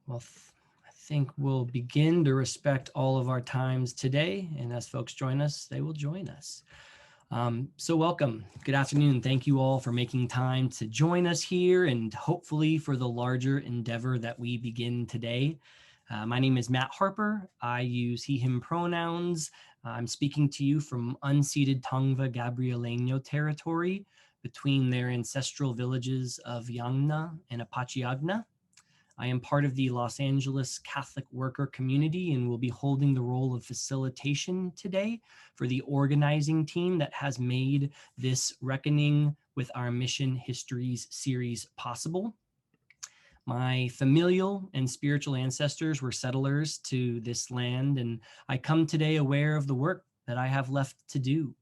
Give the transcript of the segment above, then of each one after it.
Well, I think we'll begin to respect all of our times today. And as folks join us, they will join us. So welcome. Good afternoon. Thank you all for making time to join us here and hopefully for the larger endeavor that we begin today. My name is Matt Harper. I use he, him pronouns. I'm speaking to you from unceded Tongva Gabrieleño territory between their ancestral villages of Yangna and Apachiagna. I am part of the Los Angeles Catholic worker community and will be holding the role of facilitation today for the organizing team that has made this Reckoning with Our Mission Histories series possible. My familial and spiritual ancestors were settlers to this land, and I come today aware of the work that I have left to do.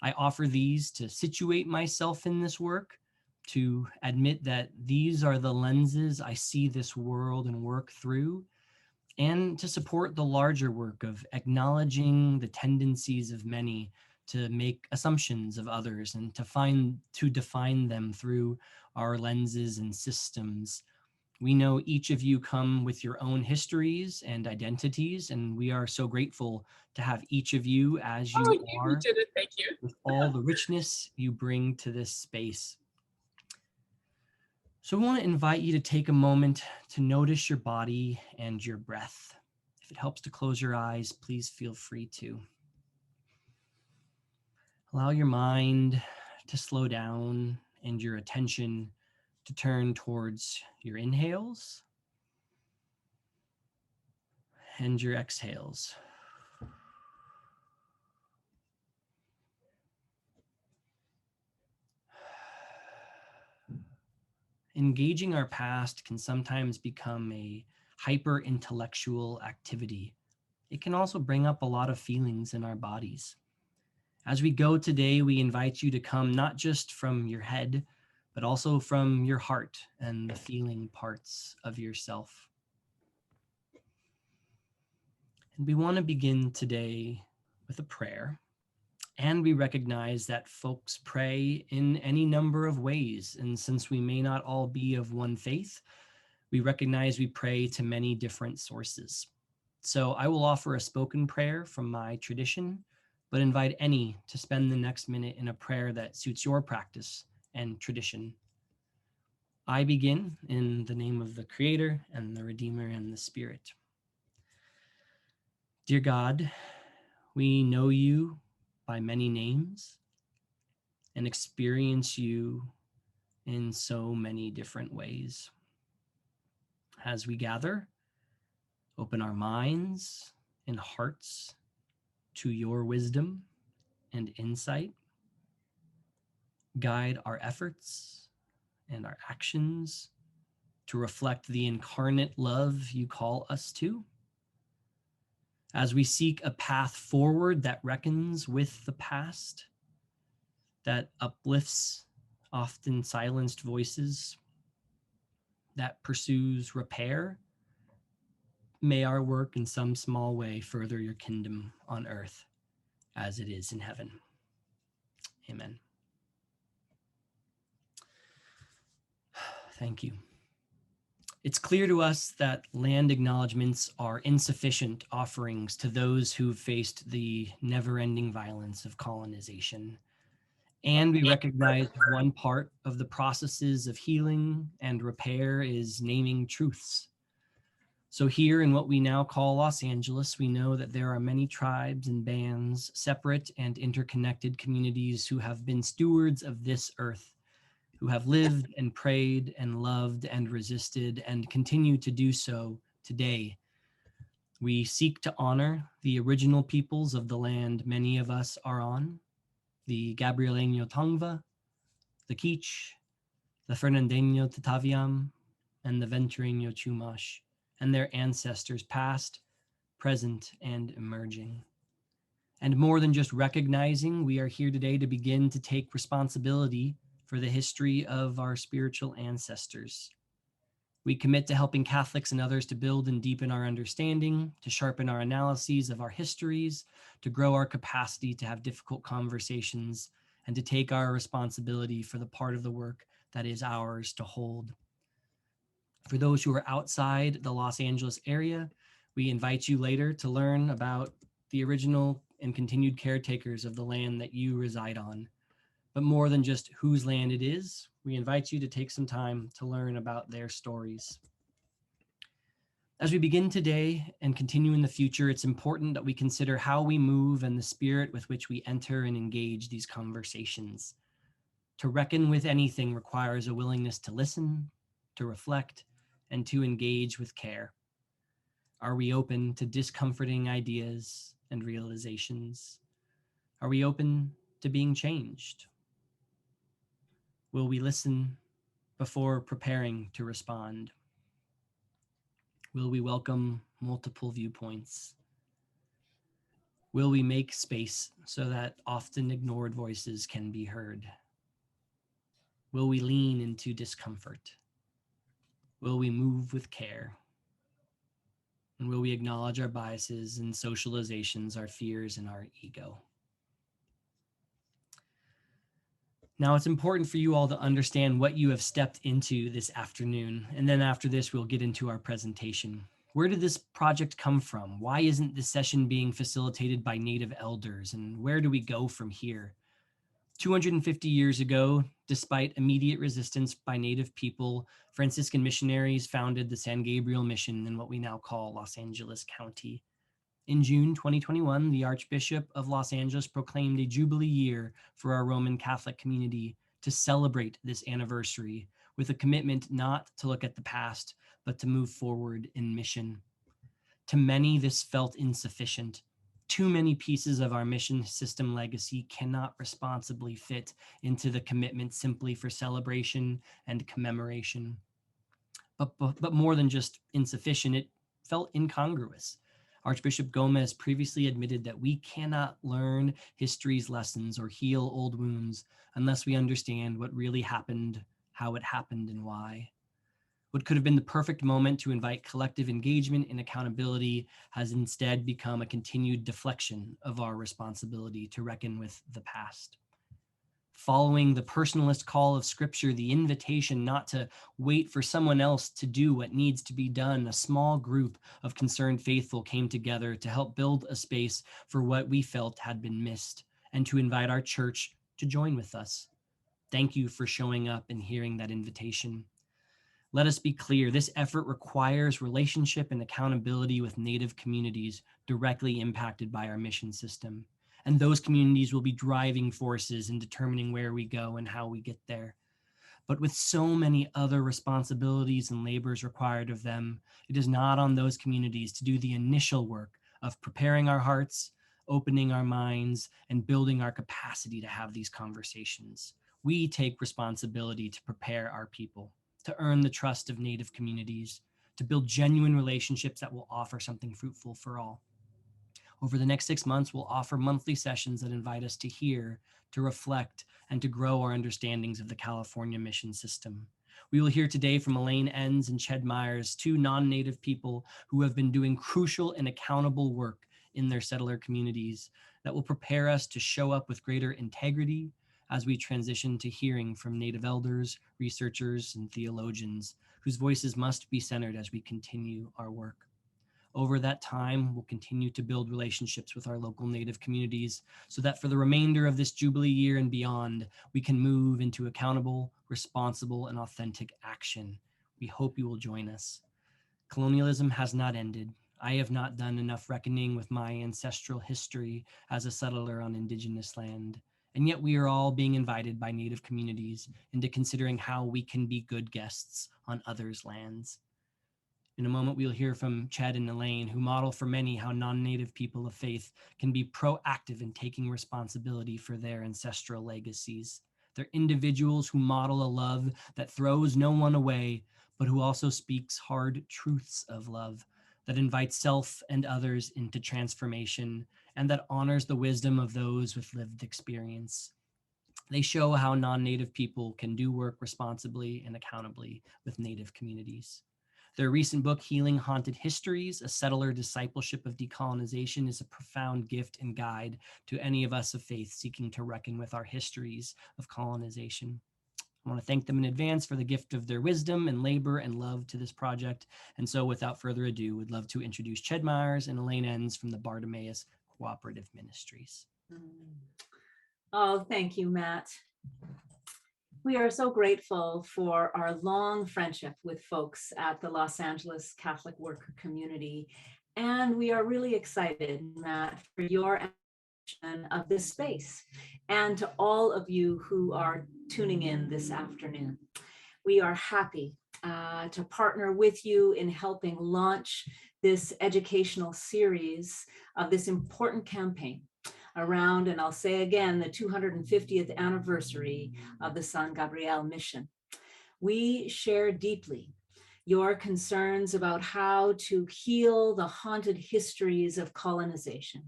I offer these to situate myself in this work, to admit that these are the lenses I see this world and work through, and to support the larger work of acknowledging the tendencies of many to make assumptions of others and to define them through our lenses and systems. We know each of you come with your own histories and identities, and we are so grateful to have each of you as you are, Thank you. with all the richness you bring to this space. So we want to invite you to take a moment to notice your body and your breath. If it helps to close your eyes, please feel free to. Allow your mind to slow down and your attention to turn towards your inhales and your exhales. Engaging our past can sometimes become a hyper-intellectual activity. It can also bring up a lot of feelings in our bodies. As we go today, we invite you to come not just from your head, but also from your heart and the feeling parts of yourself. And we want to begin today with a prayer. And we recognize that folks pray in any number of ways. And since we may not all be of one faith, we recognize we pray to many different sources. So I will offer a spoken prayer from my tradition, but invite any to spend the next minute in a prayer that suits your practice and tradition. I begin in the name of the Creator and the Redeemer and the Spirit. Dear God, we know you by many names and experience you in so many different ways. As we gather, open our minds and hearts to your wisdom and insight. Guide our efforts and our actions to reflect the incarnate love you call us to. As we seek a path forward that reckons with the past, that uplifts often silenced voices, that pursues repair, may our work in some small way further your kingdom on earth as it is in heaven. Amen. Thank you. It's clear to us that land acknowledgements are insufficient offerings to those who've faced the never-ending violence of colonization. And we recognize one part of the processes of healing and repair is naming truths. So here in what we now call Los Angeles, we know that there are many tribes and bands, separate and interconnected communities who have been stewards of this earth, who have lived and prayed and loved and resisted and continue to do so today. We seek to honor the original peoples of the land many of us are on, the Gabrieleño Tongva, the Kich, the Fernandeño Tataviam, and the Ventureño Chumash, and their ancestors past, present, and emerging. And more than just recognizing, we are here today to begin to take responsibility for the history of our spiritual ancestors. We commit to helping Catholics and others to build and deepen our understanding, to sharpen our analyses of our histories, to grow our capacity to have difficult conversations, and to take our responsibility for the part of the work that is ours to hold. For those who are outside the Los Angeles area, we invite you later to learn about the original and continued caretakers of the land that you reside on. But more than just whose land it is, we invite you to take some time to learn about their stories. As we begin today and continue in the future, it's important that we consider how we move and the spirit with which we enter and engage these conversations. To reckon with anything requires a willingness to listen, to reflect, and to engage with care. Are we open to discomforting ideas and realizations? Are we open to being changed? Will we listen before preparing to respond? Will we welcome multiple viewpoints? Will we make space so that often ignored voices can be heard? Will we lean into discomfort? Will we move with care? And will we acknowledge our biases and socializations, our fears, and our ego? Now, it's important for you all to understand what you have stepped into this afternoon. And then after this, we'll get into our presentation. Where did this project come from? Why isn't this session being facilitated by Native elders? And where do we go from here? 250 years ago, despite immediate resistance by Native people, Franciscan missionaries founded the San Gabriel Mission in what we now call Los Angeles County. In June 2021, the Archbishop of Los Angeles proclaimed a Jubilee year for our Roman Catholic community to celebrate this anniversary with a commitment not to look at the past, but to move forward in mission. To many, this felt insufficient. Too many pieces of our mission system legacy cannot responsibly fit into the commitment simply for celebration and commemoration. But more than just insufficient, it felt incongruous. Archbishop Gomez previously admitted that we cannot learn history's lessons or heal old wounds unless we understand what really happened, how it happened, and why. What could have been the perfect moment to invite collective engagement and accountability has instead become a continued deflection of our responsibility to reckon with the past. Following the personalist call of Scripture, the invitation not to wait for someone else to do what needs to be done, a small group of concerned faithful came together to help build a space for what we felt had been missed and to invite our church to join with us. Thank you for showing up and hearing that invitation. Let us be clear, this effort requires relationship and accountability with Native communities directly impacted by our mission system. And those communities will be driving forces in determining where we go and how we get there. But with so many other responsibilities and labors required of them, it is not on those communities to do the initial work of preparing our hearts, opening our minds, and building our capacity to have these conversations. We take responsibility to prepare our people, to earn the trust of Native communities, to build genuine relationships that will offer something fruitful for all. Over the next 6 months, we'll offer monthly sessions that invite us to hear, to reflect, and to grow our understandings of the California mission system. We will hear today from Elaine Enns and Ched Myers, two non-Native people who have been doing crucial and accountable work in their settler communities that will prepare us to show up with greater integrity as we transition to hearing from Native elders, researchers, and theologians whose voices must be centered as we continue our work. Over that time, we'll continue to build relationships with our local Native communities so that for the remainder of this Jubilee year and beyond, we can move into accountable, responsible, and authentic action. We hope you will join us. Colonialism has not ended. I have not done enough reckoning with my ancestral history as a settler on Indigenous land. And yet we are all being invited by Native communities into considering how we can be good guests on others' lands. In a moment, we'll hear from Ched and Elaine, who model for many how non-Native people of faith can be proactive in taking responsibility for their ancestral legacies. They're individuals who model a love that throws no one away, but who also speaks hard truths of love, that invites self and others into transformation, and that honors the wisdom of those with lived experience. They show how non-Native people can do work responsibly and accountably with Native communities. Their recent book, Healing Haunted Histories, A Settler Discipleship of Decolonization, is a profound gift and guide to any of us of faith seeking to reckon with our histories of colonization. I want to thank them in advance for the gift of their wisdom and labor and love to this project. And so without further ado, we'd love to introduce Ched Myers and Elaine Enns from the Bartimaeus Cooperative Ministries. Oh, thank you, Matt. We are so grateful for our long friendship with folks at the Los Angeles Catholic Worker Community. And we are really excited, Matt, for your of this space and to all of you who are tuning in this afternoon. We are happy to partner with you in helping launch this educational series of this important campaign around, and I'll say again, the 250th anniversary of the San Gabriel Mission. We share deeply your concerns about how to heal the haunted histories of colonization.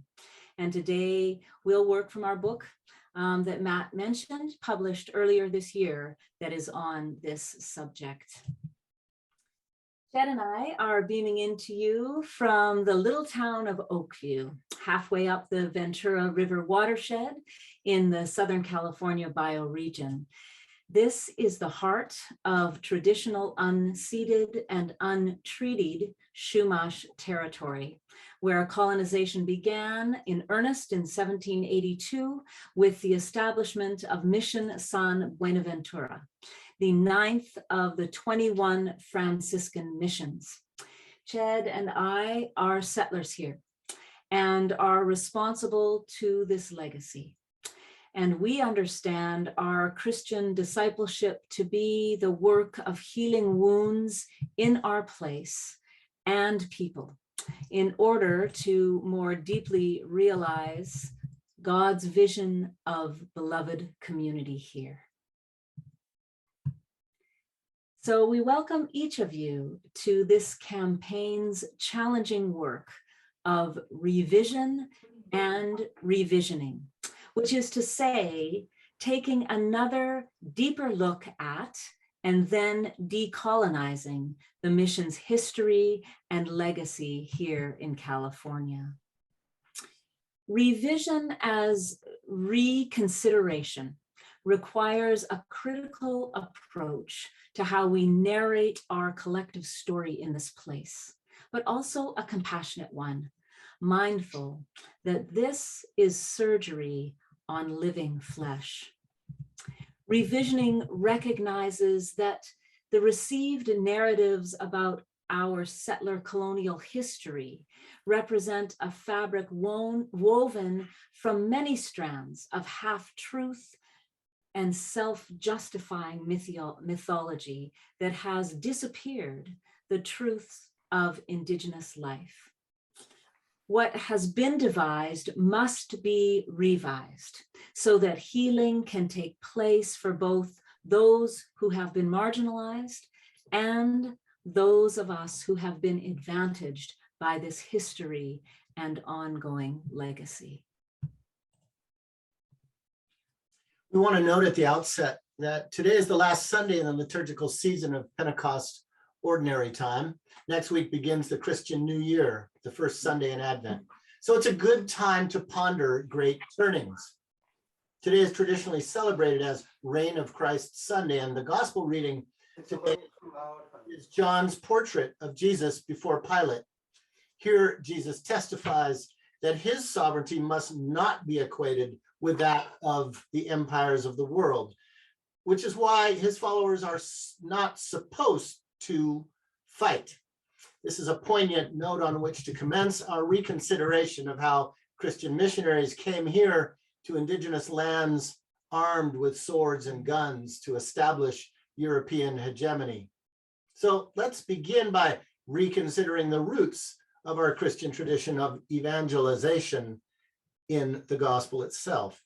And today we'll work from our book that Matt mentioned, published earlier this year, that is on this subject. Ched and I are beaming into you from the little town of Oakview, halfway up the Ventura River watershed in the Southern California bioregion. This is the heart of traditional unceded and untreated Chumash territory, where colonization began in earnest in 1782 with the establishment of Mission San Buenaventura, the 9th of the 21 Franciscan missions. Ched and I are settlers here and are responsible to this legacy. And we understand our Christian discipleship to be the work of healing wounds in our place and people in order to more deeply realize God's vision of beloved community here. So we welcome each of you to this campaign's challenging work of revision and revisioning, which is to say, taking another deeper look at and then decolonizing the mission's history and legacy here in California. Revision as reconsideration requires a critical approach to how we narrate our collective story in this place, but also a compassionate one, mindful that this is surgery on living flesh. Revisioning recognizes that the received narratives about our settler colonial history represent a fabric woven from many strands of half-truth and self-justifying mythology that has disappeared the truths of Indigenous life. What has been devised must be revised so that healing can take place for both those who have been marginalized and those of us who have been advantaged by this history and ongoing legacy. We want to note at the outset that today is the last Sunday in the liturgical season of Pentecost Ordinary Time. Next week begins the Christian New Year, the first Sunday in Advent. So it's a good time to ponder great turnings. Today is traditionally celebrated as Reign of Christ Sunday, and the gospel reading today is John's portrait of Jesus before Pilate. Here, Jesus testifies that his sovereignty must not be equated with that of the empires of the world, which is why his followers are not supposed to fight. This is a poignant note on which to commence our reconsideration of how Christian missionaries came here to indigenous lands armed with swords and guns to establish European hegemony. So let's begin by reconsidering the roots of our Christian tradition of evangelization in the gospel itself.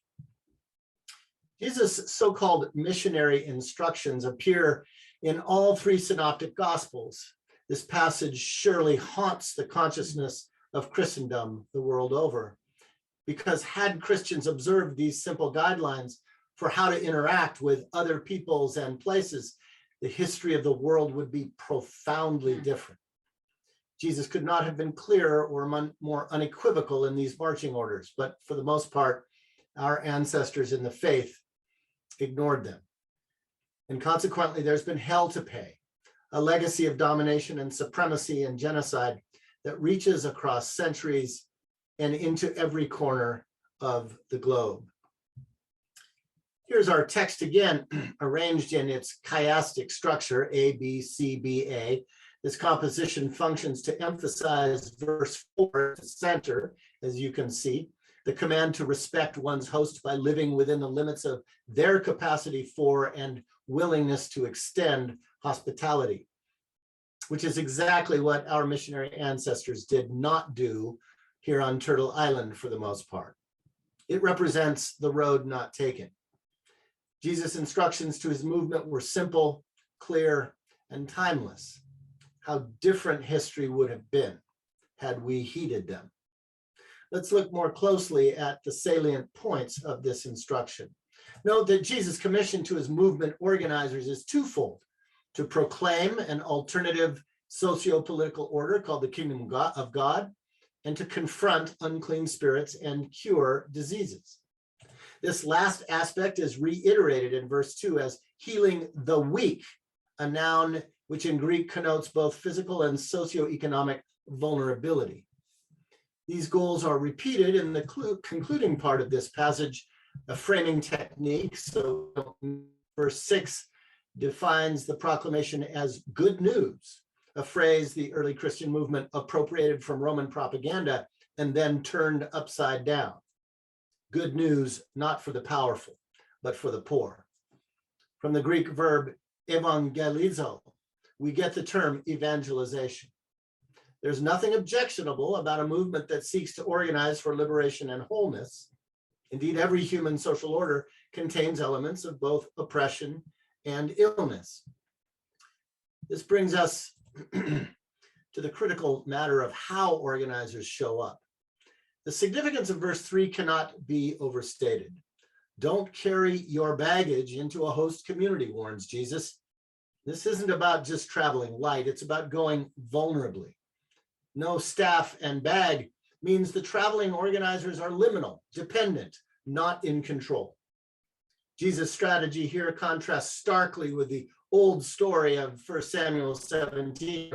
Jesus' so-called missionary instructions appear in all three synoptic gospels. This passage surely haunts the consciousness of Christendom the world over, because had Christians observed these simple guidelines for how to interact with other peoples and places, the history of the world would be profoundly different. Jesus could not have been clearer or more unequivocal in these marching orders, but for the most part, our ancestors in the faith ignored them. And consequently, there's been hell to pay, a legacy of domination and supremacy and genocide that reaches across centuries and into every corner of the globe. Here's our text again, arranged in its chiastic structure, A, B, C, B, A. This composition functions to emphasize verse 4 at the center, as you can see, the command to respect one's host by living within the limits of their capacity for and willingness to extend hospitality, which is exactly what our missionary ancestors did not do here on Turtle Island for the most part. It represents the road not taken. Jesus' instructions to his movement were simple, clear, and timeless. How different history would have been had we heeded them. Let's look more closely at the salient points of this instruction. Note that Jesus' commission to his movement organizers is twofold: to proclaim an alternative socio-political order called the Kingdom of God, and to confront unclean spirits and cure diseases. This last aspect is reiterated in verse 2 as healing the weak, a noun which in Greek connotes both physical and socioeconomic vulnerability. These goals are repeated in the concluding part of this passage, a framing technique. So verse 6 defines the proclamation as good news, a phrase the early Christian movement appropriated from Roman propaganda and then turned upside down. Good news, not for the powerful, but for the poor. From the Greek verb evangelizo, we get the term evangelization. There's nothing objectionable about a movement that seeks to organize for liberation and wholeness. Indeed, every human social order contains elements of both oppression and illness. This brings us to the critical matter of how organizers show up. The significance of verse 3 cannot be overstated. Don't carry your baggage into a host community, warns Jesus. This isn't about just traveling light, it's about going vulnerably. No staff and bag means the traveling organizers are liminal, dependent, not in control. Jesus' strategy here contrasts starkly with the old story of 1 Samuel 17,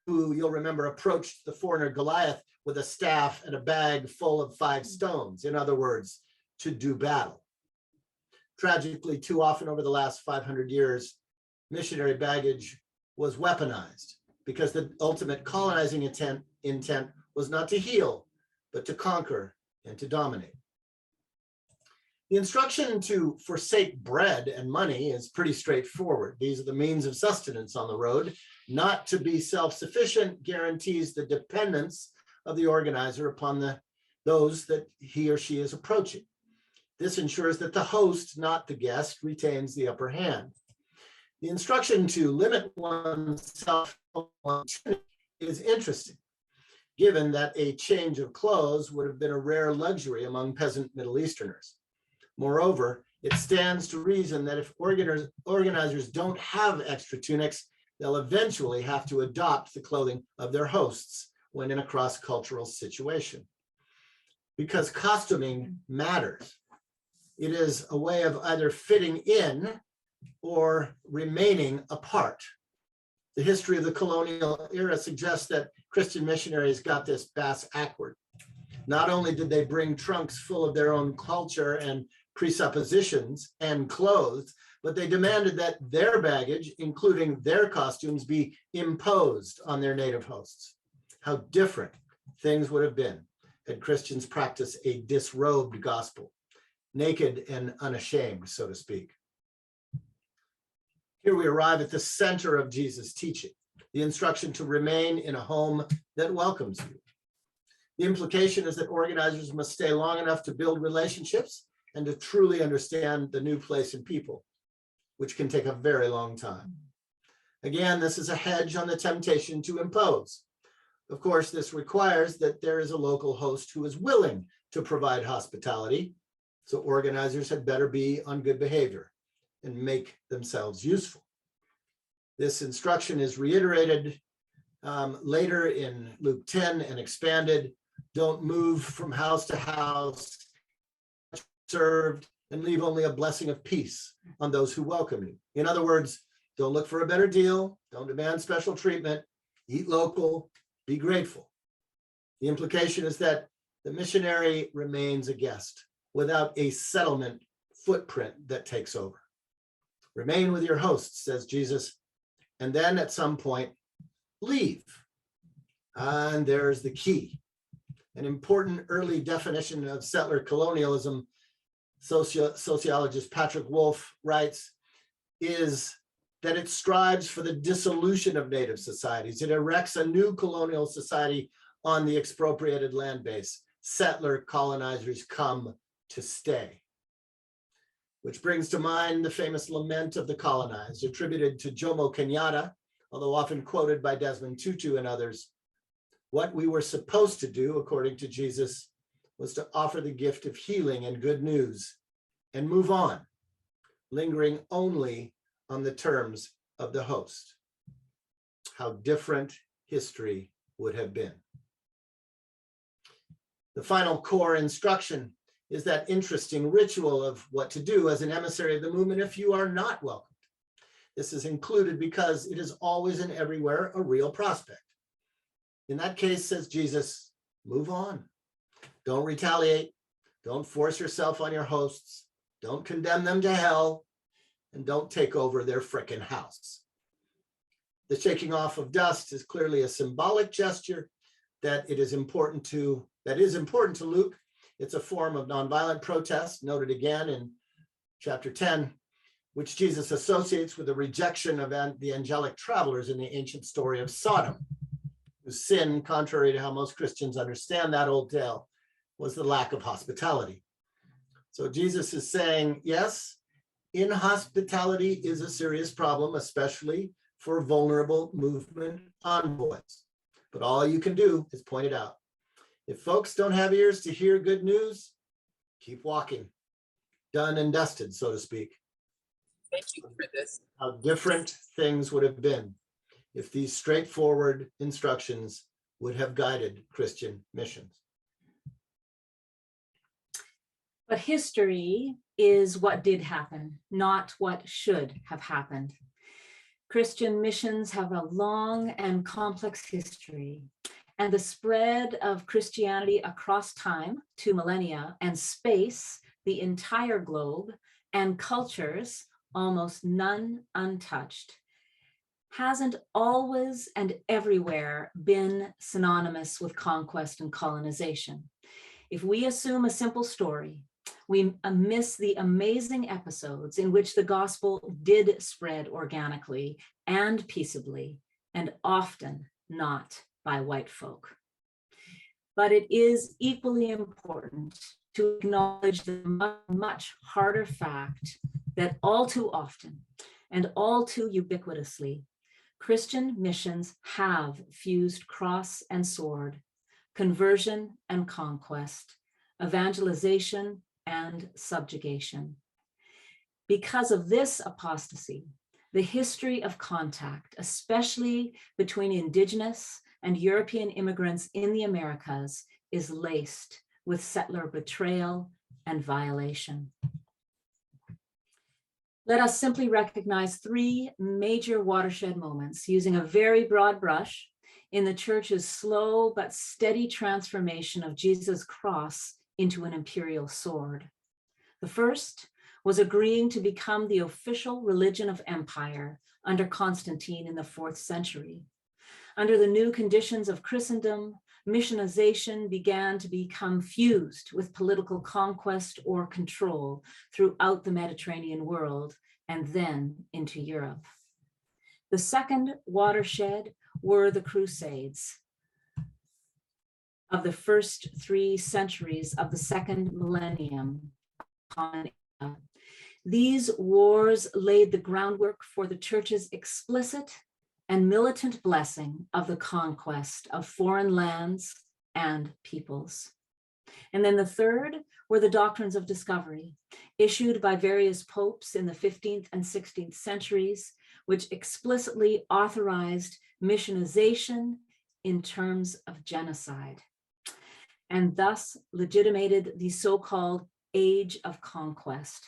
who you'll remember approached the foreigner Goliath with a staff and a bag full of 5 stones. In other words, to do battle. Tragically, too often over the last 500 years, missionary baggage was weaponized because the ultimate colonizing intent was not to heal, but to conquer and to dominate. The instruction to forsake bread and money is pretty straightforward. These are the means of sustenance on the road. Not to be self-sufficient guarantees the dependence of the organizer upon those that he or she is approaching. This ensures that the host, not the guest, retains the upper hand. The instruction to limit oneself is interesting, given that a change of clothes would have been a rare luxury among peasant Middle Easterners. Moreover, it stands to reason that if organizers don't have extra tunics, they'll eventually have to adopt the clothing of their hosts when in a cross-cultural situation. Because costuming matters. It is a way of either fitting in or remaining apart. The history of the colonial era suggests that Christian missionaries got this bass-ackward. Not only did they bring trunks full of their own culture and presuppositions and clothes, but they demanded that their baggage, including their costumes, be imposed on their native hosts. How different things would have been had Christians practiced a disrobed gospel, naked and unashamed, so to speak. Here we arrive at the center of Jesus' teaching, the instruction to remain in a home that welcomes you. The implication is that organizers must stay long enough to build relationships and to truly understand the new place and people, which can take a very long time. Again, this is a hedge on the temptation to impose. Of course, this requires that there is a local host who is willing to provide hospitality, so organizers had better be on good behavior and make themselves useful. This instruction is reiterated later in Luke 10 and expanded. Don't move from house to house, served, and leave only a blessing of peace on those who welcome you. In other words, don't look for a better deal, don't demand special treatment, eat local, be grateful. The implication is that the missionary remains a guest without a settlement footprint that takes over. Remain with your hosts, says Jesus, and then at some point, leave. And there's the key. An important early definition of settler colonialism, sociologist Patrick Wolf writes, is that it strives for the dissolution of native societies. It erects a new colonial society on the expropriated land base. Settler colonizers come to stay. Which brings to mind the famous lament of the colonized, attributed to Jomo Kenyatta, although often quoted by Desmond Tutu and others. What we were supposed to do, according to Jesus, was to offer the gift of healing and good news and move on, lingering only on the terms of the host. How different history would have been. The final core instruction is that interesting ritual of what to do as an emissary of the movement if you are not welcomed. This is included because it is always and everywhere a real prospect. In that case, says Jesus, move on. Don't retaliate. Don't force yourself on your hosts. Don't condemn them to hell. And don't take over their frickin' house. The shaking off of dust is clearly a symbolic gesture that is important to Luke. It's a form of nonviolent protest, noted again in chapter 10, which Jesus associates with the rejection of the angelic travelers in the ancient story of Sodom, whose sin, contrary to how most Christians understand that old tale, was the lack of hospitality. So Jesus is saying, yes, inhospitality is a serious problem, especially for vulnerable movement envoys. But all you can do is point it out. If folks don't have ears to hear good news, keep walking. Done and dusted, so to speak. Thank you for this. How different things would have been if these straightforward instructions would have guided Christian missions. But history is what did happen, not what should have happened. Christian missions have a long and complex history, and the spread of Christianity across time, 2 millennia, and space, the entire globe, and cultures, almost none untouched, hasn't always and everywhere been synonymous with conquest and colonization. If we assume a simple story, we miss the amazing episodes in which the gospel did spread organically and peaceably, and often not by white folk. But it is equally important to acknowledge the much harder fact that all too often and all too ubiquitously, Christian missions have fused cross and sword, conversion and conquest, evangelization and subjugation. Because of this apostasy, the history of contact, especially between Indigenous and European immigrants in the Americas, is laced with settler betrayal and violation. Let us simply recognize 3 major watershed moments using a very broad brush in the church's slow but steady transformation of Jesus' cross into an imperial sword. The first was agreeing to become the official religion of empire under Constantine in the 4th century. Under the new conditions of Christendom, missionization began to become fused with political conquest or control throughout the Mediterranean world and then into Europe. The second watershed were the Crusades of the first 3 centuries of the 2nd millennium. These wars laid the groundwork for the church's explicit and militant blessing of the conquest of foreign lands and peoples. And then the third were the doctrines of discovery, issued by various popes in the 15th and 16th centuries, which explicitly authorized missionization in terms of genocide, and thus legitimated the so-called age of conquest.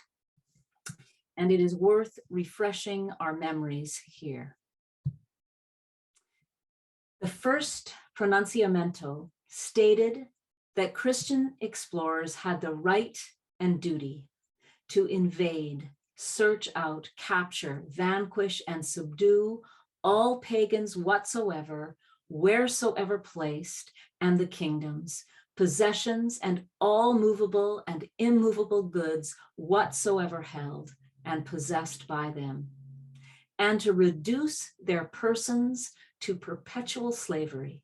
And it is worth refreshing our memories here. The first pronunciamento stated that Christian explorers had the right and duty to invade, search out, capture, vanquish, and subdue all pagans whatsoever, wheresoever placed, and the kingdoms, possessions, and all movable and immovable goods whatsoever held and possessed by them, and to reduce their persons to perpetual slavery,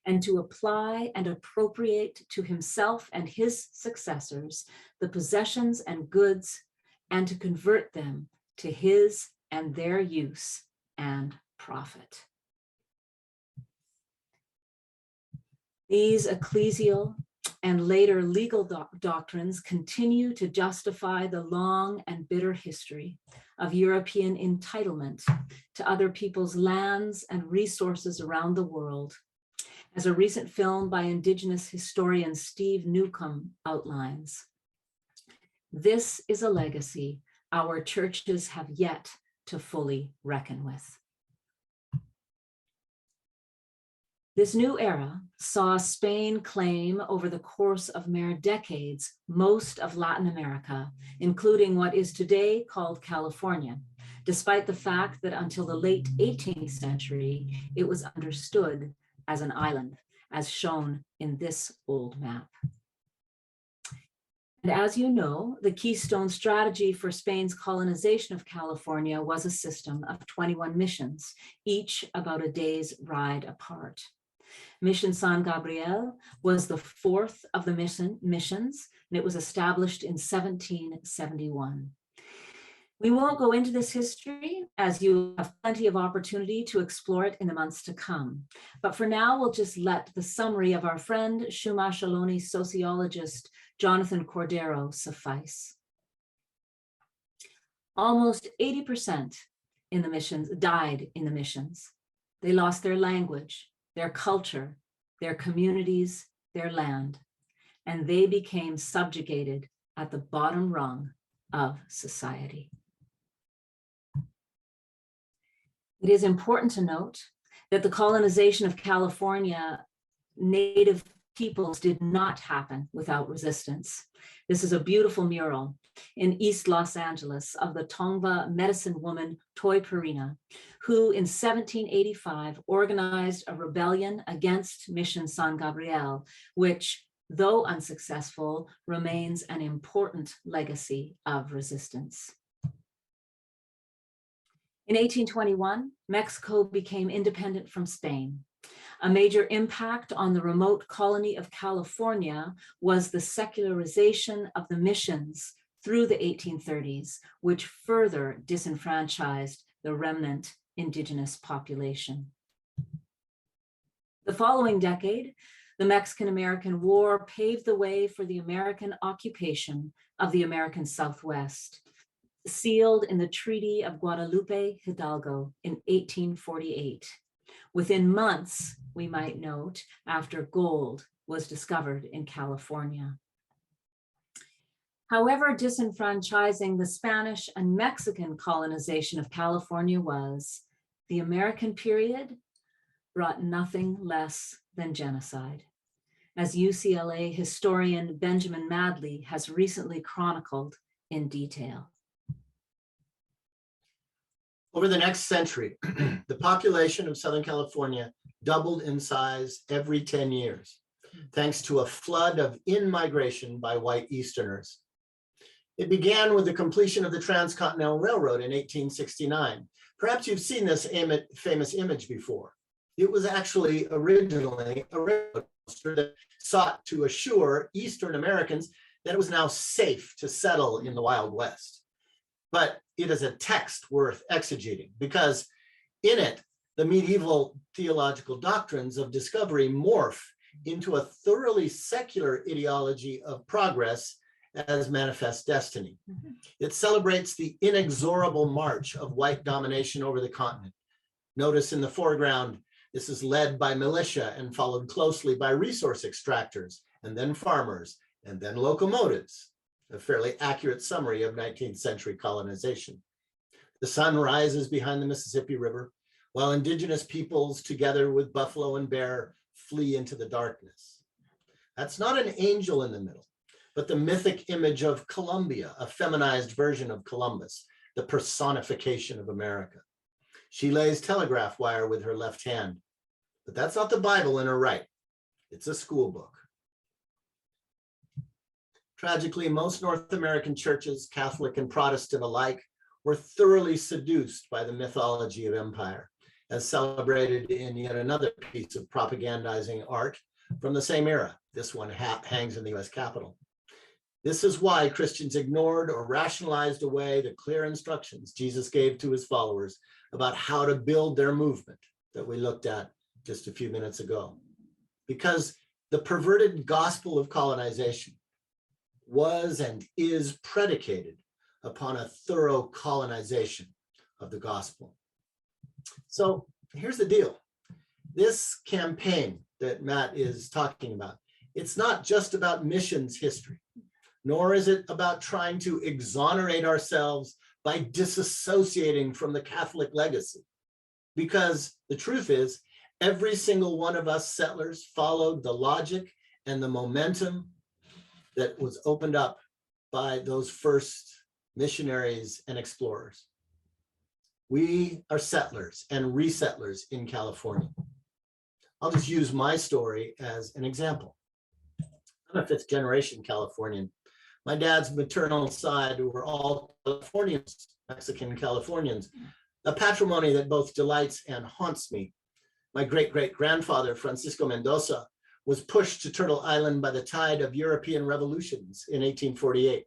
and to apply and appropriate to himself and his successors the possessions and goods, and to convert them to his and their use and profit. These ecclesial and later legal doctrines continue to justify the long and bitter history of European entitlement to other people's lands and resources around the world, as a recent film by Indigenous historian Steve Newcomb outlines. This is a legacy our churches have yet to fully reckon with. This new era saw Spain claim over the course of mere decades most of Latin America, including what is today called California, despite the fact that until the late 18th century, it was understood as an island, as shown in this old map. And as you know, the keystone strategy for Spain's colonization of California was a system of 21 missions, each about a day's ride apart. Mission San Gabriel was the fourth of the missions, and it was established in 1771. We won't go into this history, as you have plenty of opportunity to explore it in the months to come. But for now, we'll just let the summary of our friend Chumash Ohlone sociologist Jonathan Cordero suffice. Almost 80% in the missions died in the missions. They lost their language, their culture, their communities, their land, and they became subjugated at the bottom rung of society. It is important to note that the colonization of California native peoples did not happen without resistance. This is a beautiful mural in East Los Angeles of the Tongva medicine woman Toy Perina, who in 1785 organized a rebellion against Mission San Gabriel, which, though unsuccessful, remains an important legacy of resistance. In 1821, Mexico became independent from Spain. A major impact on the remote colony of California was the secularization of the missions through the 1830s, which further disenfranchised the remnant indigenous population. The following decade, the Mexican-American War paved the way for the American occupation of the American Southwest, sealed in the Treaty of Guadalupe Hidalgo in 1848. Within months, we might note, after gold was discovered in California. However disenfranchising the Spanish and Mexican colonization of California was, the American period brought nothing less than genocide, as UCLA historian Benjamin Madley has recently chronicled in detail. Over the next century, the population of Southern California doubled in size every 10 years, thanks to a flood of in-migration by white Easterners. It began with the completion of the Transcontinental Railroad in 1869. Perhaps you've seen this famous image before. It was actually originally a railroad poster that sought to assure Eastern Americans that it was now safe to settle in the Wild West. But it is a text worth exegeting, because in it, the medieval theological doctrines of discovery morph into a thoroughly secular ideology of progress as manifest destiny. Mm-hmm. It celebrates the inexorable march of white domination over the continent. Notice in the foreground, this is led by militia and followed closely by resource extractors, and then farmers, and then locomotives. a fairly accurate summary of 19th century colonization. The sun rises behind the Mississippi River, while indigenous peoples, together with buffalo and bear, flee into the darkness. That's not an angel in the middle, but the mythic image of Columbia, a feminized version of Columbus, the personification of America. She lays telegraph wire with her left hand, but that's not the Bible in her right. It's a school book. Tragically, most North American churches, Catholic and Protestant alike, were thoroughly seduced by the mythology of empire, as celebrated in yet another piece of propagandizing art from the same era. This one hangs in the US Capitol. This is why Christians ignored or rationalized away the clear instructions Jesus gave to his followers about how to build their movement that we looked at just a few minutes ago. Because the perverted gospel of colonization was and is predicated upon a thorough colonization of the gospel. So here's the deal. This campaign that Matt is talking about, it's not just about missions history, nor is it about trying to exonerate ourselves by disassociating from the Catholic legacy. Because the truth is, every single one of us settlers followed the logic and the momentum that was opened up by those first missionaries and explorers. We are settlers and resettlers in California. I'll just use my story as an example. I'm a fifth generation Californian. My dad's maternal side were all Californians, Mexican Californians, a patrimony that both delights and haunts me. My great-great-grandfather, Francisco Mendoza, was pushed to Turtle Island by the tide of European revolutions in 1848,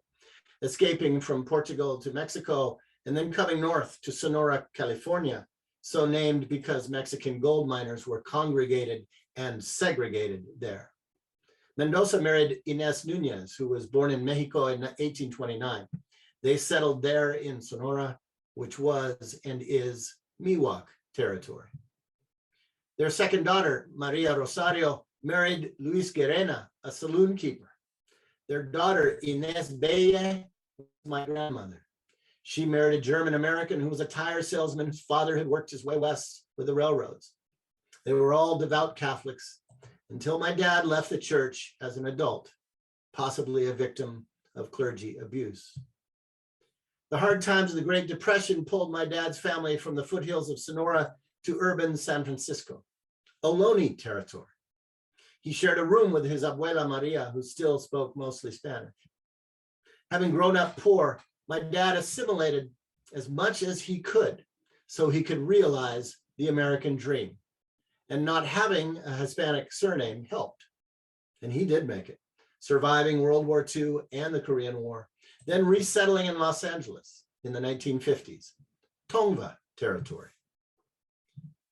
escaping from Portugal to Mexico and then coming north to Sonora, California, so named because Mexican gold miners were congregated and segregated there. Mendoza married Inés Núñez, who was born in Mexico in 1829. They settled there in Sonora, which was and is Miwok territory. Their second daughter, Maria Rosario, married Luis Guerena, a saloon keeper. Their daughter, Inés Belle, was my grandmother. She married a German-American who was a tire salesman whose father had worked his way west with the railroads. They were all devout Catholics until my dad left the church as an adult, possibly a victim of clergy abuse. The hard times of the Great Depression pulled my dad's family from the foothills of Sonora to urban San Francisco, Ohlone territory. He shared a room with his abuela Maria, who still spoke mostly Spanish. Having grown up poor, my dad assimilated as much as he could so he could realize the American dream. And not having a Hispanic surname helped. And he did make it, surviving World War II and the Korean War, then resettling in Los Angeles in the 1950s, Tongva territory.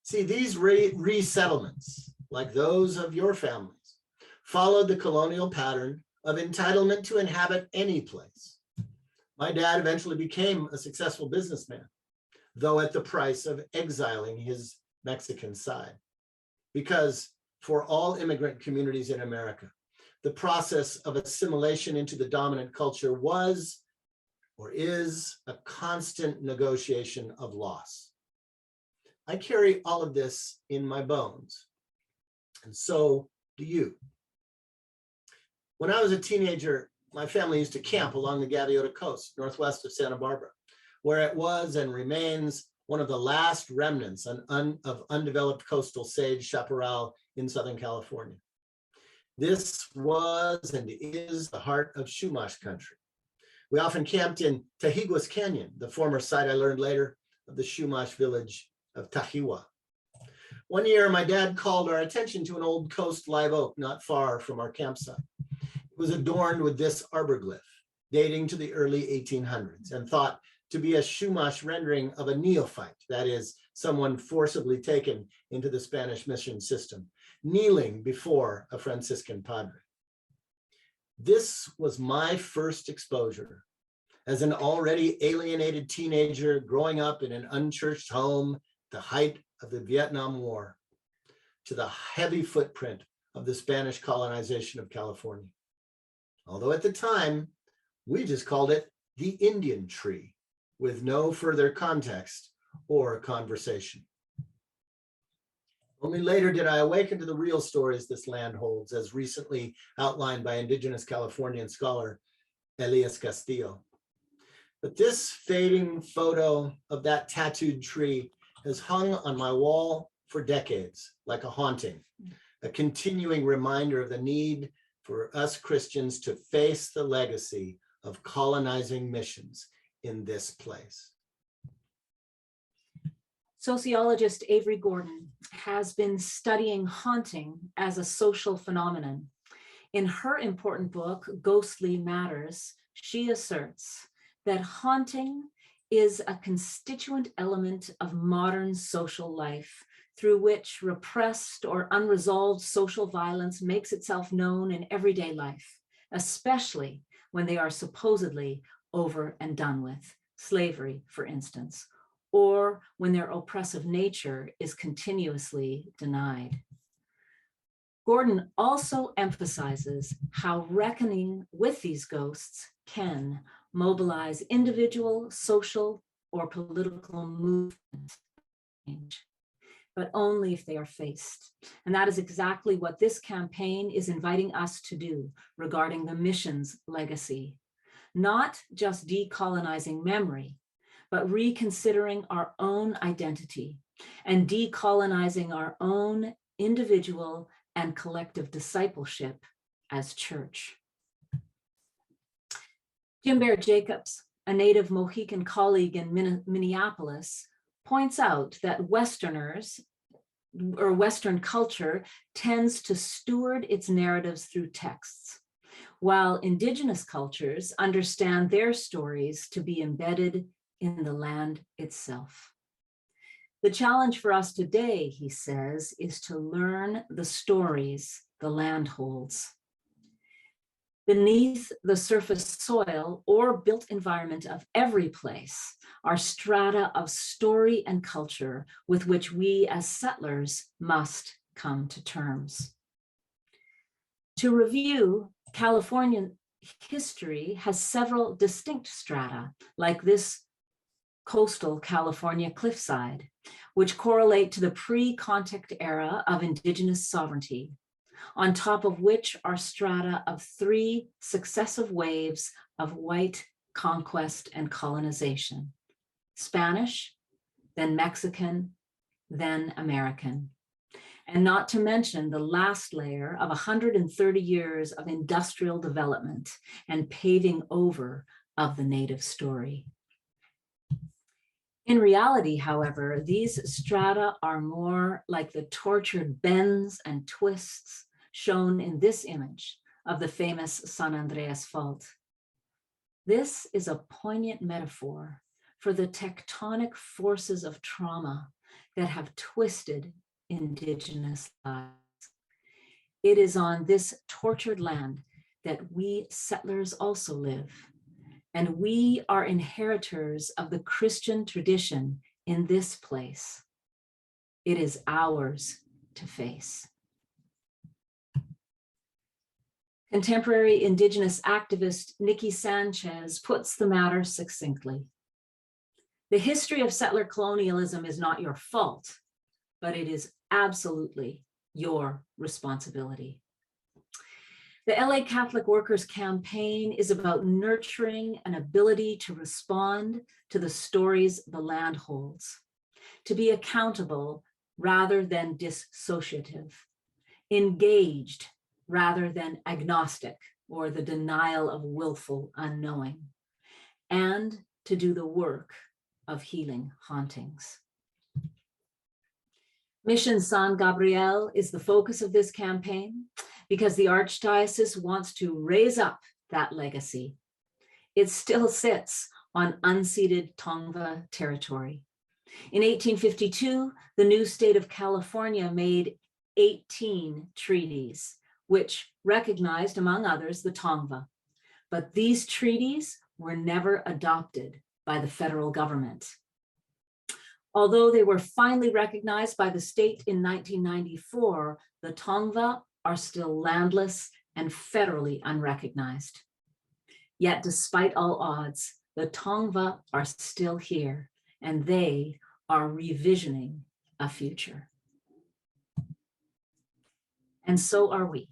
See, these resettlements, like those of your families, followed the colonial pattern of entitlement to inhabit any place. My dad eventually became a successful businessman, though at the price of exiling his Mexican side. Because for all immigrant communities in America, the process of assimilation into the dominant culture was or is a constant negotiation of loss. I carry all of this in my bones, and so do you. When I was a teenager, my family used to camp along the Gaviota coast, northwest of Santa Barbara, where it was and remains one of the last remnants of undeveloped coastal sage chaparral in Southern California. This was and is the heart of Chumash country. We often camped in Tahiguas Canyon, the former site I learned later of the Chumash village of Tahiwa. One year, my dad called our attention to an old coast live oak not far from our campsite. It was adorned with this arbor glyph dating to the early 1800s and thought to be a Chumash rendering of a neophyte, that is, someone forcibly taken into the Spanish mission system, kneeling before a Franciscan padre. This was my first exposure as an already alienated teenager growing up in an unchurched home, the height of the Vietnam War, to the heavy footprint of the Spanish colonization of California. Although at the time, We just called it the Indian tree, with no further context or conversation. Only later did I awaken to the real stories this land holds, as recently outlined by Indigenous Californian scholar Elias Castillo. But this fading photo of that tattooed tree has hung on my wall for decades, like a haunting, a continuing reminder of the need for us Christians to face the legacy of colonizing missions in this place. Sociologist Avery Gordon has been studying haunting as a social phenomenon. In her important book, Ghostly Matters, she asserts that haunting is a constituent element of modern social life through which repressed or unresolved social violence makes itself known in everyday life, especially when they are supposedly over and done with, slavery, for instance, or when their oppressive nature is continuously denied. Gordon also emphasizes how reckoning with these ghosts can mobilize individual, social, or political movements, but only if they are faced. And that is exactly what this campaign is inviting us to do regarding the mission's legacy. Not just decolonizing memory, but reconsidering our own identity and decolonizing our own individual and collective discipleship as church. Jim Bear Jacobs, a native Mohican colleague in Minneapolis, points out that Westerners or Western culture tends to steward its narratives through texts, while Indigenous cultures understand their stories to be embedded in the land itself. The challenge for us today, he says, is to learn the stories the land holds. Beneath the surface soil or built environment of every place are strata of story and culture with which we as settlers must come to terms. To review, Californian history has several distinct strata, like this coastal California cliffside, which correlate to the pre-contact era of Indigenous sovereignty, on top of which are strata of three successive waves of white conquest and colonization: Spanish, then Mexican, then American. And not to mention the last layer of 130 years of industrial development and paving over of the native story. In reality, however, these strata are more like the tortured bends and twists shown in this image of the famous San Andreas Fault. This is a poignant metaphor for the tectonic forces of trauma that have twisted Indigenous lives. It is on this tortured land that we settlers also live, and we are inheritors of the Christian tradition in this place. It is ours to face. Contemporary Indigenous activist Nikki Sanchez puts the matter succinctly. The history of settler colonialism is not your fault, but it is absolutely your responsibility. The LA Catholic Workers Campaign is about nurturing an ability to respond to the stories the land holds, to be accountable rather than dissociative, engaged rather than agnostic or the denial of willful unknowing, and to do the work of healing hauntings. Mission San Gabriel is the focus of this campaign because the Archdiocese wants to raise up that legacy. It still sits on unceded Tongva territory. In 1852, the new state of California made 18 treaties, which recognized, among others, the Tongva. But these treaties were never adopted by the federal government. Although they were finally recognized by the state in 1994, the Tongva are still landless and federally unrecognized. Yet despite all odds, the Tongva are still here, and they are revisioning a future. And so are we.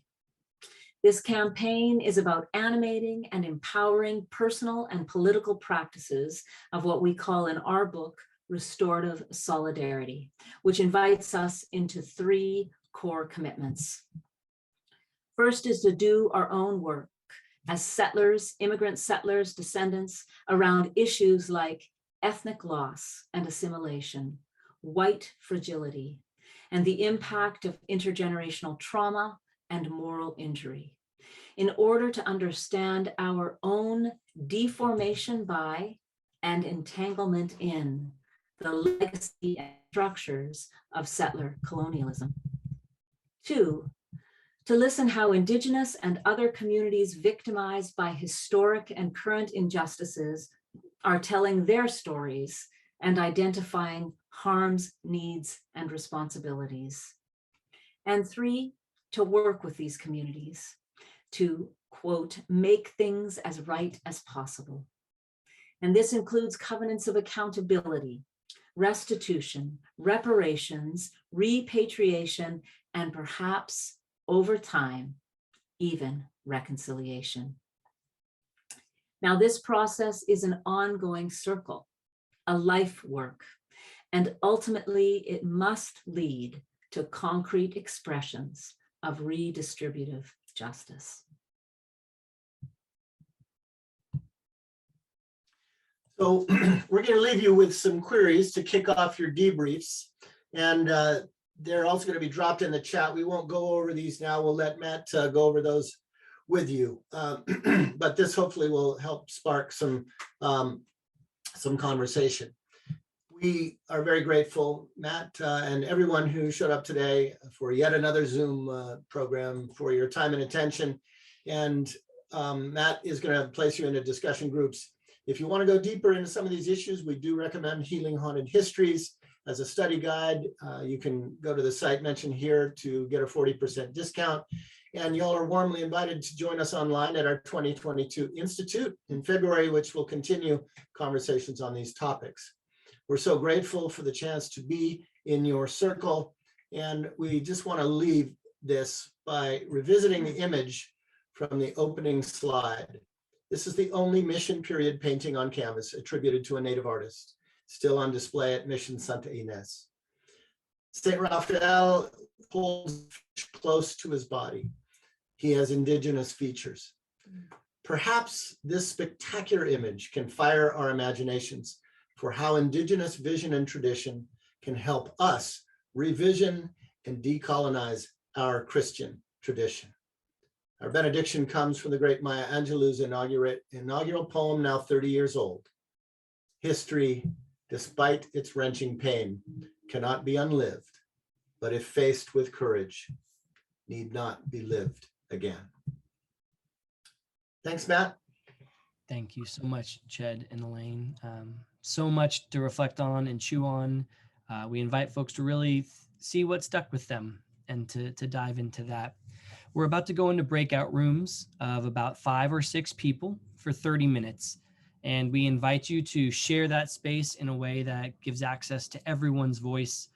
This campaign is about animating and empowering personal and political practices of what we call in our book, restorative solidarity, which invites us into 3 core commitments. First is to do our own work as settlers, immigrant settlers, descendants, around issues like ethnic loss and assimilation, white fragility, and the impact of intergenerational trauma and moral injury, in order to understand our own deformation by and entanglement in the legacy and structures of settler colonialism. 2, to listen how Indigenous and other communities victimized by historic and current injustices are telling their stories and identifying harms, needs, and responsibilities. And 3, to work with these communities to, quote, make things as right as possible. And this includes covenants of accountability, restitution, reparations, repatriation, and perhaps over time, even reconciliation. Now, this process is an ongoing circle, a life work, and ultimately it must lead to concrete expressions of redistributive justice. So we're going to leave you with some queries to kick off your debriefs. And they're also going to be dropped in the chat. We won't go over these now. We'll let Matt go over those with you. But this hopefully will help spark some conversation. We are very grateful, Matt, and everyone who showed up today for yet another Zoom program, for your time and attention. And Matt is going to place you into discussion groups. If you want to go deeper into some of these issues, we do recommend Healing Haunted Histories as a study guide. You can go to the site mentioned here to get a 40% discount. And y'all are warmly invited to join us online at our 2022 Institute in February, which will continue conversations on these topics. We're so grateful for the chance to be in your circle. And we just want to leave this by revisiting the image from the opening slide. This is the only Mission period painting on canvas attributed to a Native artist, still on display at Mission Santa Ynez. St. Raphael holds close to his body. He has Indigenous features. Perhaps this spectacular image can fire our imaginations for how Indigenous vision and tradition can help us revision and decolonize our Christian tradition. Our benediction comes from the great Maya Angelou's inaugural poem, now 30 years old. History, despite its wrenching pain, cannot be unlived, but if faced with courage, need not be lived again. Thanks, Matt. Thank you so much, Ched and Elaine. So much to reflect on and chew on. We invite folks to really see what stuck with them and to dive into that. We're about to go into breakout rooms of about 5 or 6 people for 30 minutes. And we invite you to share that space in a way that gives access to everyone's voice,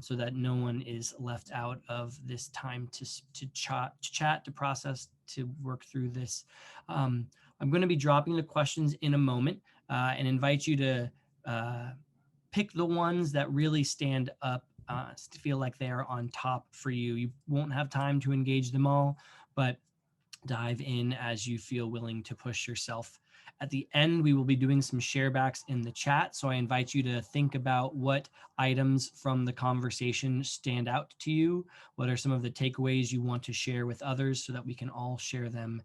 so that no one is left out of this time to chat, to process, to work through this. I'm going to be dropping the questions in a moment and invite you to pick the ones that really stand up to feel like they are on top for you. You won't have time to engage them all, but dive in as you feel willing to push yourself. At the end, we will be doing some sharebacks in the chat. So I invite you to think about what items from the conversation stand out to you. What are some of the takeaways you want to share with others so that we can all share them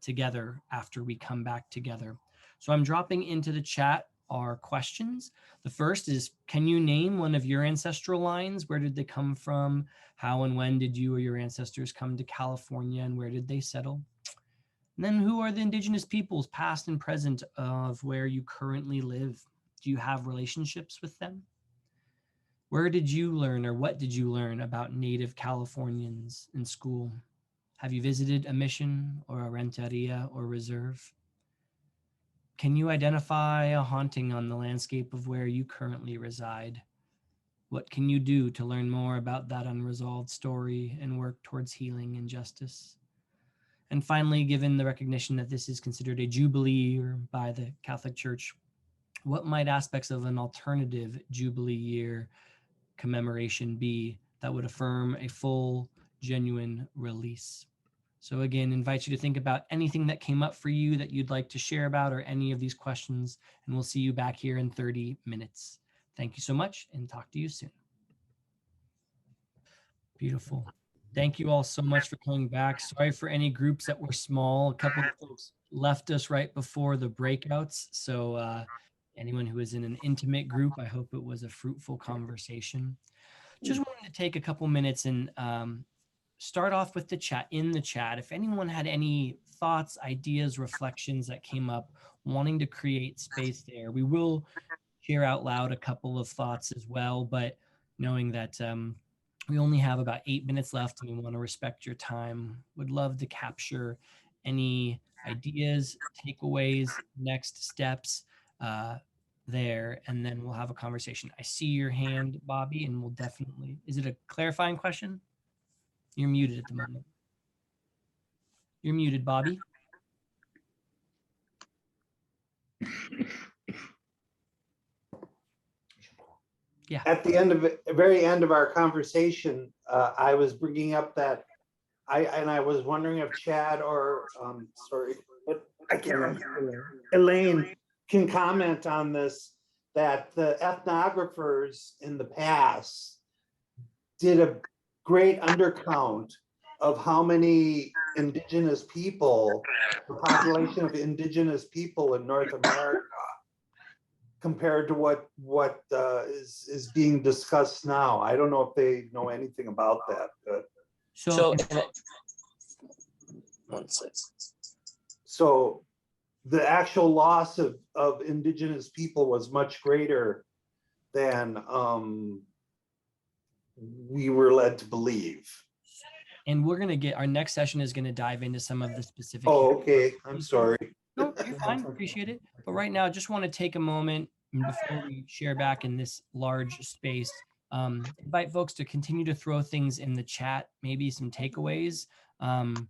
together after we come back together. So I'm dropping into the chat our questions. The first is, can you name one of your ancestral lines? Where did they come from? How and when did you or your ancestors come to California, and where did they settle? And then who are the Indigenous peoples, past and present, of where you currently live? Do you have relationships with them? Where did you learn, or what did you learn about Native Californians in school? Have you visited a mission or a renteria or reserve? can you identify a haunting on the landscape of where you currently reside? What can you do to learn more about that unresolved story and work towards healing and justice? And finally, given the recognition that this is considered a jubilee year by the Catholic Church, what might aspects of an alternative jubilee year commemoration be that would affirm a full, genuine release? So again, invite you to think about anything that came up for you that you'd like to share about, or any of these questions, and we'll see you back here in 30 minutes. Thank you so much, and talk to you soon. Beautiful. Thank you all so much for coming back. Sorry for any groups that were small. A couple of folks left us right before the breakouts. So anyone who is in an intimate group, I hope it was a fruitful conversation. Just wanted to take a couple minutes and start off with the chat. In the chat, if anyone had any thoughts, ideas, reflections that came up, wanting to create space there, we will share out loud a couple of thoughts as well, but knowing that we only have about 8 minutes left and we want to respect your time, would love to capture any ideas, takeaways, next steps there, and then we'll have a conversation. I see your hand, Bobby, and we'll definitely, is it a clarifying question? You're muted at the moment. You're muted, Bobby. Yeah. At the end of it, very end of our conversation, I was bringing up that I was wondering if Chad or sorry, but I can't remember, Elaine can comment on this, that the ethnographers in the past did a great undercount of how many indigenous people, the population of indigenous people in North America, compared to what is being discussed now. I don't know if they know anything about that, but so the actual loss of indigenous people was much greater than we were led to believe. And we're going to get, our next session is going to dive into some of the specific. Oh, okay. I'm sorry. No, you're fine. Appreciate it. But right now, I just want to take a moment before we share back in this large space, invite folks to continue to throw things in the chat, maybe some takeaways, and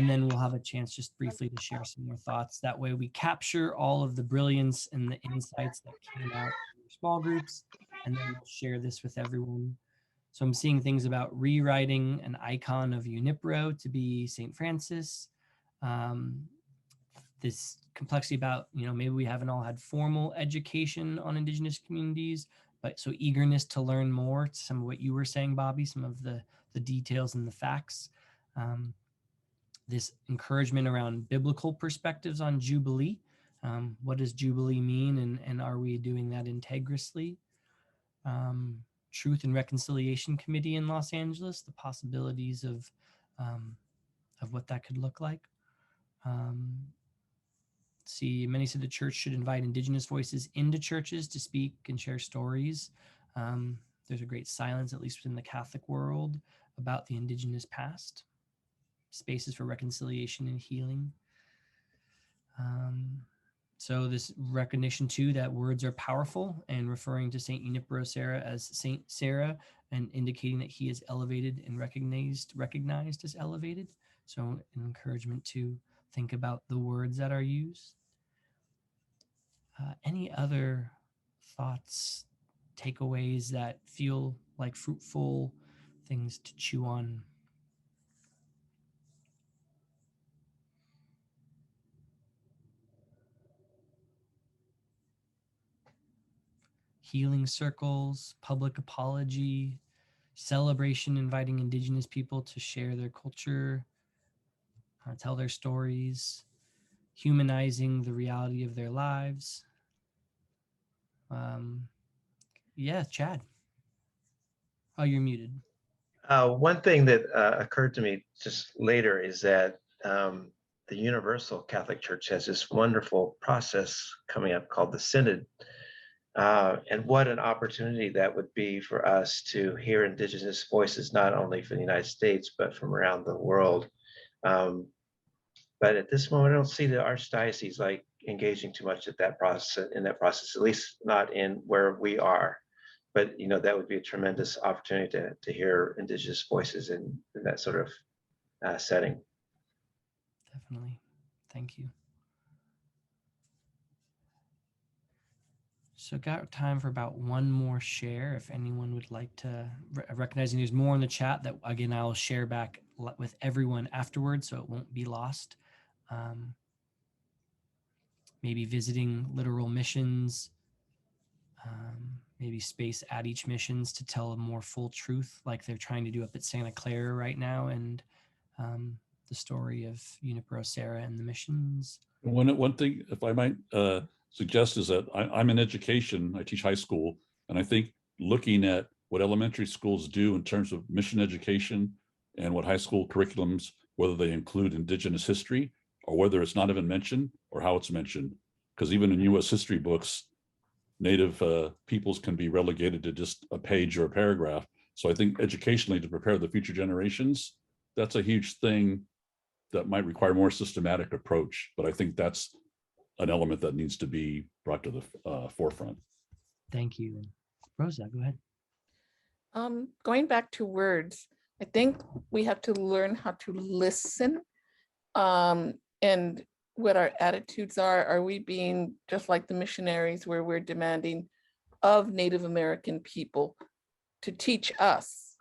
then we'll have a chance just briefly to share some more thoughts. That way we capture all of the brilliance and the insights that came out in your small groups, and then we'll share this with everyone. So I'm seeing things about rewriting an icon of Junipero to be St. Francis. This complexity about, maybe we haven't all had formal education on Indigenous communities, but so eagerness to learn more, some of what you were saying, Bobby, some of the details and the facts. This encouragement around biblical perspectives on Jubilee. What does Jubilee mean, and are we doing that integriously? Truth and Reconciliation Committee in Los Angeles, the possibilities of what that could look like. See, many said the church should invite Indigenous voices into churches to speak and share stories. There's a great silence, at least within the Catholic world, about the Indigenous past. Spaces for reconciliation and healing. So this recognition too that words are powerful, and referring to Saint Junipero Serra as Saint Sarah, and indicating that he is elevated and recognized as elevated. So an encouragement to think about the words that are used. Any other thoughts, takeaways that feel like fruitful things to chew on? Healing circles, public apology, celebration, inviting Indigenous people to share their culture, tell their stories, humanizing the reality of their lives. Yeah, Chad. Oh, you're muted. One thing that occurred to me just later is that the Universal Catholic Church has this wonderful process coming up called the Synod. And what an opportunity that would be for us to hear Indigenous voices, not only from the United States, but from around the world. But at this moment, I don't see the archdiocese like engaging too much at that process, at least not in where we are. But that would be a tremendous opportunity to hear Indigenous voices in that sort of setting. Definitely. Thank you. So got time for about one more share. If anyone would like to, recognizing there's more in the chat that, again, I'll share back with everyone afterwards, so it won't be lost. Maybe visiting literal missions, maybe space at each missions to tell a more full truth, like they're trying to do up at Santa Clara right now, and the story of Junipero Serra and the missions. One thing, if I might suggest, is that I'm in education. I teach high school, and I think looking at what elementary schools do in terms of mission education and what high school curriculums, whether they include Indigenous history or whether it's not even mentioned or how it's mentioned, because even in U.S. history books, Native peoples can be relegated to just a page or a paragraph. So I think educationally, to prepare the future generations, that's a huge thing that might require more systematic approach. But I think that's an element that needs to be brought to the forefront. Thank you. Rosa, go ahead. Going back to words, I think we have to learn how to listen, and what our attitudes are. Are we being just like the missionaries, where we're demanding of Native American people to teach us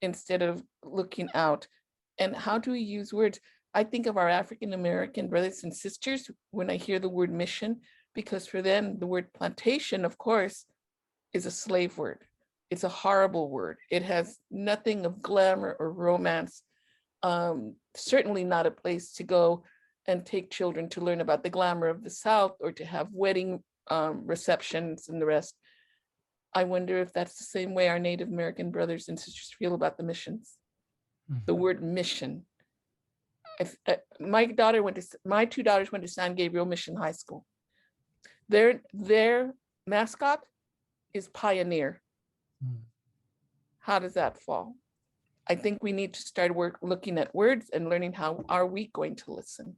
instead of looking out? And how do we use words? I think of our African American brothers and sisters when I hear the word mission, because for them, the word plantation, of course, is a slave word. It's a horrible word. It has nothing of glamour or romance. Certainly not a place to go and take children to learn about the glamour of the South or to have wedding receptions and the rest. I wonder if that's the same way our Native American brothers and sisters feel about the missions. The word mission. My two daughters went to San Gabriel Mission High School. Their mascot is Pioneer. How does that fall? I think we need to start looking at words and learning how are we going to listen.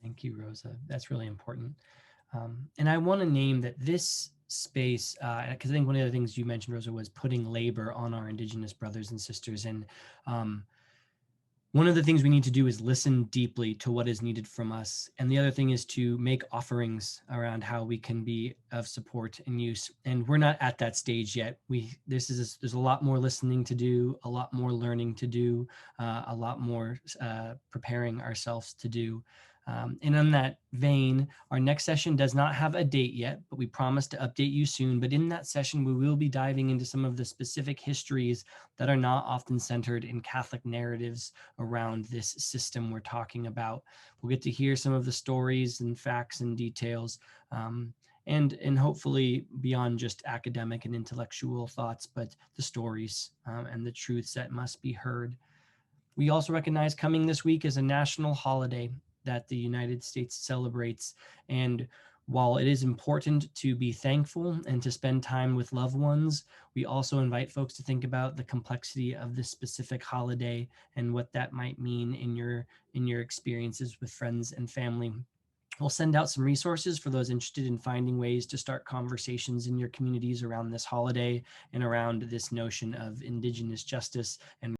Thank you, Rosa. That's really important. And I want to name that this space, because I think one of the things you mentioned, Rosa, was putting labor on our Indigenous brothers and sisters. And one of the things we need to do is listen deeply to what is needed from us. And the other thing is to make offerings around how we can be of support and use. And we're not at that stage yet. There's a lot more listening to do, a lot more learning to do, a lot more preparing ourselves to do. And in that vein, our next session does not have a date yet, but we promise to update you soon. But in that session, we will be diving into some of the specific histories that are not often centered in Catholic narratives around this system we're talking about. We'll get to hear some of the stories and facts and details, and hopefully beyond just academic and intellectual thoughts, but the stories and the truths that must be heard. We also recognize coming this week is a national holiday that the United States celebrates. And while it is important to be thankful and to spend time with loved ones, we also invite folks to think about the complexity of this specific holiday and what that might mean in your experiences with friends and family. We'll send out some resources for those interested in finding ways to start conversations in your communities around this holiday and around this notion of Indigenous justice and